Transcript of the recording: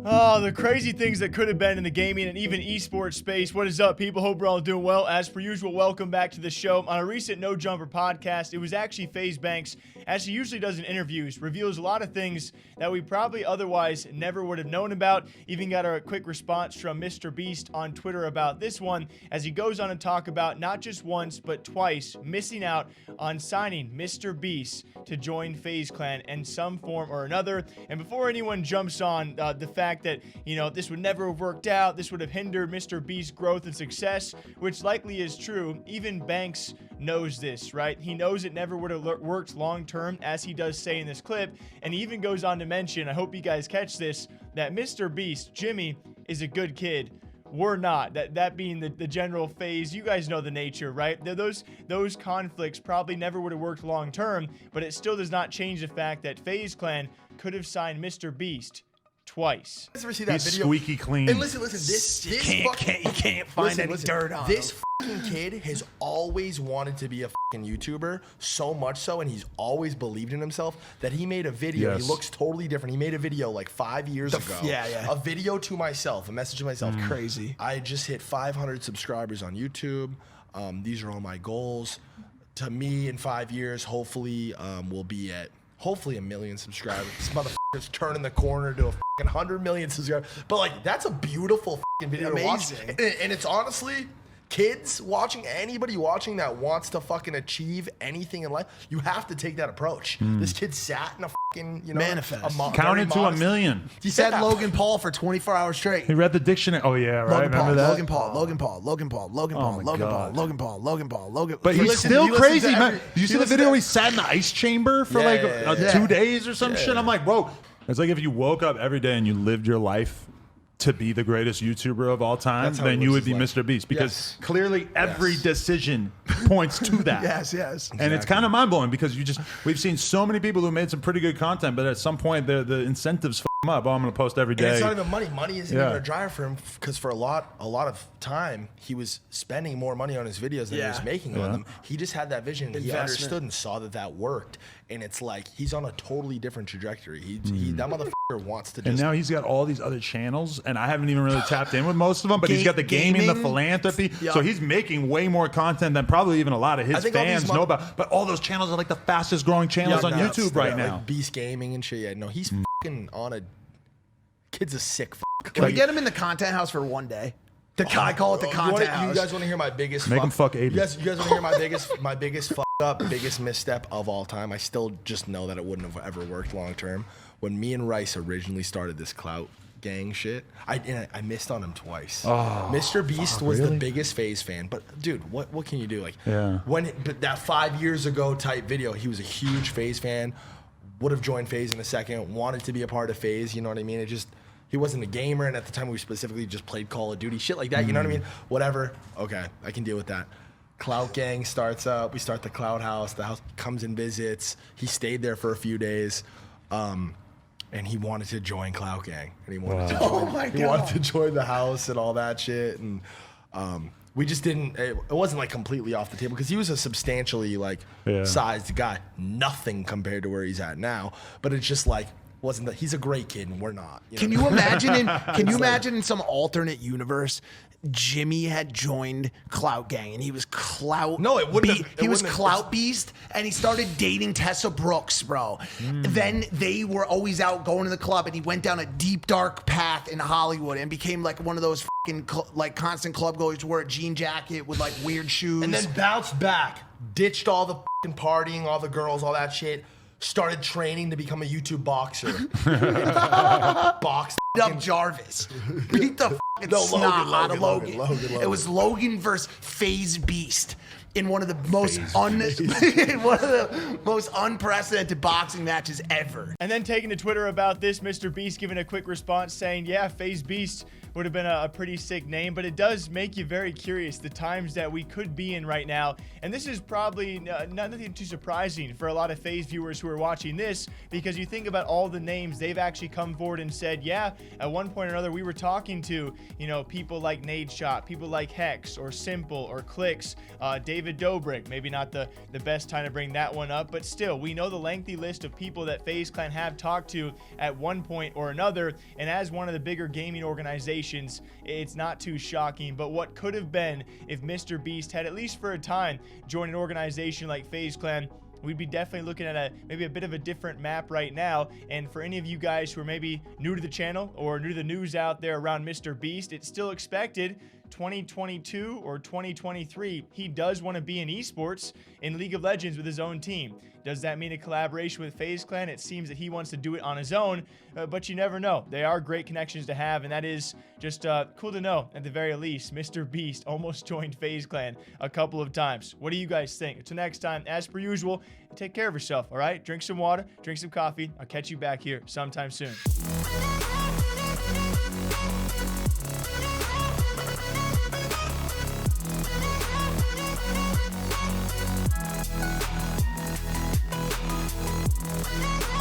Oh, the crazy things that could have been in the gaming and even esports space. What is up, people? Hope we're all doing well. As per usual, welcome back to the show. On a recent No Jumper podcast, it was actually FaZe Banks, as he usually does in interviews, reveals a lot of things that we probably otherwise never would have known about. Even got a quick response from MrBeast on Twitter about this one, as he goes on to talk about not just once, but twice missing out on signing MrBeast to join FaZe Clan in some form or another. And before anyone jumps on the fact that, you know, this would never have worked out, this would have hindered MrBeast's growth and success, which likely is true. Even Banks knows this, right? He knows it never would have worked long term, as he does say in this clip. And he even goes on to mention, I hope you guys catch this, that MrBeast, Jimmy, is a good kid. We're not. That being the general phase. You guys know the nature, right? Those conflicts probably never would have worked long term, but it still does not change the fact that FaZe Clan could have signed MrBeast twice. Ever see that He's video? squeaky clean. And listen, this You can't find any dirt on this him. fucking kid has always wanted to be a fucking YouTuber, so much so, and he's always believed in himself that he made a video. Yes. He looks totally different. He made a video like 5 years ago. Yeah. A video to myself, a message to myself. Crazy. I just hit 500 subscribers on YouTube. These are all my goals. To me, in 5 years, hopefully, we'll be at hopefully 1 million subscribers. This motherfucker's turning the corner to a fucking 100 million subscribers. But like, that's a beautiful fucking video to watch. Amazing. And it's honestly, kids watching, anybody watching that wants to fucking achieve anything in life, you have to take that approach. This kid sat in a fucking, you know, Manifest. Counted to 1 million. He said Logan Paul for 24 hours straight. He read the dictionary. Oh yeah, right. Logan Paul, Remember that? Logan Paul, Logan Paul, Logan Paul, Logan Paul, my Logan Paul, God. Logan Paul, Logan Paul, Logan. But he's listen- still he listens crazy, to man. every- Did you see he the video listens where he sat in the ice chamber for Yeah, like yeah, yeah. 2 days or some shit? I'm like, bro, it's like if you woke up every day and you lived your life to be the greatest YouTuber of all time, That's how then he you lives would be his life. MrBeast, because Yes. clearly every decision points to that. Yes. And it's kind of mind blowing because we've seen so many people who made some pretty good content, but at some point the incentives f them up. Oh, I'm going to post every And day. it's not even money. Money isn't Yeah. even a driver for him, because for a lot of time he was spending more money on his videos than he was making on them. He just had that vision. He Investment. understood and saw that worked, and it's like he's on a totally different trajectory. He that motherfucker wants to just. And now he's got all these other channels, and I haven't even really tapped in with most of them, but he's got the gaming, the Gaming. philanthropy. Yeah. So he's making way more content than probably even a lot of his I think all these fans know about. But all those channels are like the fastest growing channels on nuts. YouTube They're right like now. Beast Gaming and shit. Yeah, no, he's fucking on a. Kid's a sick. Can we get him in the content house for one day? I call it the content house. You guys want to hear my biggest? Make him fuck 80. You guys want to hear my biggest fuck up, biggest misstep of all time? I still just know that it wouldn't have ever worked long term. When me and Rice originally started this clout gang shit, I missed on him twice. MrBeast was the biggest FaZe fan, but dude, what can you do? Like, but that 5 years ago type video, he was a huge FaZe fan. Would have joined FaZe in a second. Wanted to be a part of FaZe. You know what I mean? He wasn't a gamer, and at the time we specifically just played Call of Duty, shit like that. You know what I mean? Whatever. Okay, I can deal with that. Clout Gang starts up. We start the Clout House. The house comes and visits. He stayed there for a few days, and he wanted to join Clout Gang, and he wanted to join. He wanted to join the house and all that shit, and we just didn't. It wasn't like completely off the table, because he was a substantially like sized guy. Nothing compared to where he's at now, but it's just like. Wasn't that he's a great kid and we're not. Can you imagine? Can you imagine in some alternate universe, Jimmy had joined Clout Gang and he was Clout? No, it wouldn't have- it He was wouldn't have- Clout Beast, and he started dating Tessa Brooks, bro. Then they were always out going to the club, and he went down a deep dark path in Hollywood and became like one of those fucking like constant club goers who wore a jean jacket with like weird shoes. And then bounced back, ditched all the fucking partying, all the girls, all that shit. Started training to become a YouTube boxer. Boxed up Jarvis. Beat the fucking snot out of Logan. It was Logan versus FaZe Beast in one of the most unprecedented boxing matches ever. And then taking to Twitter about this, MrBeast giving a quick response saying, yeah, FaZe Beast would have been a pretty sick name, but it does make you very curious the times that we could be in right now. And this is probably nothing too surprising for a lot of FaZe viewers who are watching this, because you think about all the names they've actually come forward and said, yeah, at one point or another we were talking to, you know, people like Nadeshot, people like Hex or Simple or Clicks, David David Dobrik. Maybe not the best time to bring that one up, but still, we know the lengthy list of people that FaZe Clan have talked to at one point or another, and as one of the bigger gaming organizations, it's not too shocking. But what could have been if MrBeast had, at least for a time, joined an organization like FaZe Clan, we'd be definitely looking at maybe a bit of a different map right now. And for any of you guys who are maybe new to the channel or new to the news out there around MrBeast, it's still expected 2022 or 2023, he does want to be in esports in League of Legends with his own team. Does that mean a collaboration with FaZe Clan? It seems that he wants to do it on his own, but you never know. They are great connections to have, and that is just cool to know at the very least. MrBeast almost joined FaZe Clan a couple of times. What do you guys think? Until next time, as per usual, take care of yourself, all right? Drink some water, drink some coffee. I'll catch you back here sometime soon. Yeah.